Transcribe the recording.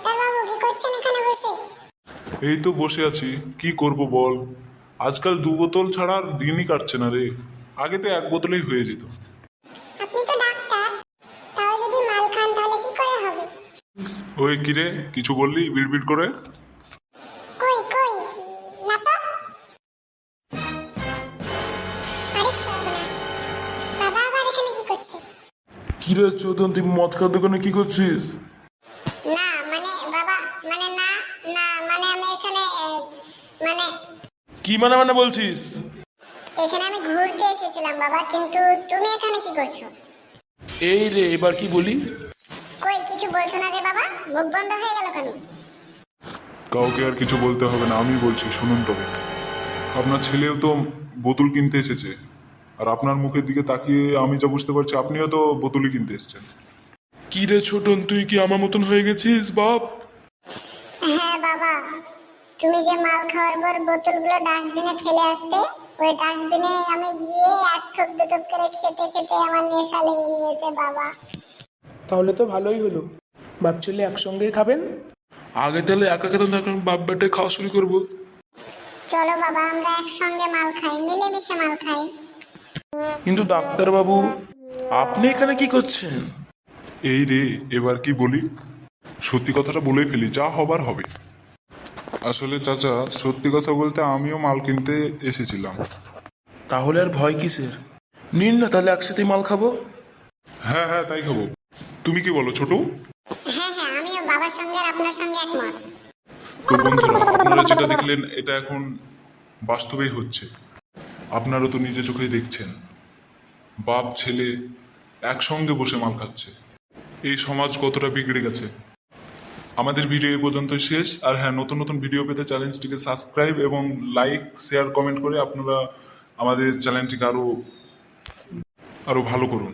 ডাক্তারবাবু কি করছেন এখানে বসে? এই তো বসে আছি, কি করব বল। আজকাল 2 বোতল ছাড়া আর দিনই কাটছে না রে। আগে তো 1 বোতলেই হয়ে যেত। আপনি তো ডাক্তার, তাও যদি মাল খান তাহলে কি করে হবে? ওই কিরে, কিছু বললি বিড়বিড় করে? কই কই, না তো। আরে সর্বনাশ, বাবা আবার এখানে কি করছে? কিরে চোদন, তুই মদ খাওয়ার দোকানে কি করছিস? না মানে বাবা, মানে না, না মানে আমি এখানে মানে কি মানে বলছিস? এখানে আমি ঘুরতে এসেছিলাম বাবা, কিন্তু তুমি এখানে কি করছো? এই রে, এবার কি বলি? কই কিছু বলছো না যে বাবা, মুখ বন্ধ হয়ে গেল কেন? কাউকে আর কিছু বলতে হবে না, আমি বলছি শুনুন তবে। আপনার ছেলেও তো বোতল কিনতে এসেছে, আর আপনার মুখের দিকে তাকিয়ে আমি যা বুঝতে পারছি আপনিও তো বোতলই কিনতে এসেছেন। কি রে ছোটন, তুই কি আমার মতন হয়ে গেছিস বাপ? হ্যাঁ বাবা, তুমি যে মাল খাওয়ার পর বোতলগুলো ডাস্টবিনে ফেলে আসতে, ওই ডাস্টবিনে আমি গিয়ে এক ঠোক দু ঠোক করে খেতে খেতে আমার নেশা লেগে গিয়েছে বাবা। তাহলে তো ভালোই হলো, বাপ ছেলে একসঙ্গেই খাবেন। আগে তাহলে একা খেতাম, এখন বাপ বেটে খাওয়া শুরু করবো। চলো বাবা, আমরা একসঙ্গে মাল খাই, মিলেমিশে মাল খাই। কিন্তু ডাক্তারবাবু, আপনি এখানে কি করছেন? এই রে, এবার কি বলি? সত্যি কথাটা বলেই ফেলি, যা হবার হবে। আসলে চাচা, সত্যি কথা বলতে আমিও মাল কিনতে এসেছিলাম। তাহলে আর ভয় কিসের? নিন না, তাহলে একসাথেই মাল খাবো। হ্যাঁ হ্যাঁ, তাই খাবো। তুমি কি বলো ছোট? হ্যাঁ হ্যাঁ, আমিও বাবার সঙ্গে আর আপনার সঙ্গে একমত। তো বন্ধুরা, আপনারা যেটা দেখলেন এটা এখন বাস্তবেই হচ্ছে। আপনারা তো নিজে চোখেই দেখছেন, বাপ ছেলে একসঙ্গে বসে মাল খাচ্ছে। এই সমাজ কতটা বিগড়ে গেছে। আমাদের ভিডিও এই পর্যন্তই শেষ। আর হ্যাঁ, নতুন নতুন ভিডিও পেতে চ্যানেলটিকে সাবস্ক্রাইব এবং লাইক শেয়ার কমেন্ট করে আপনারা আমাদের চ্যানেলটিকে আরো ভালো করুন।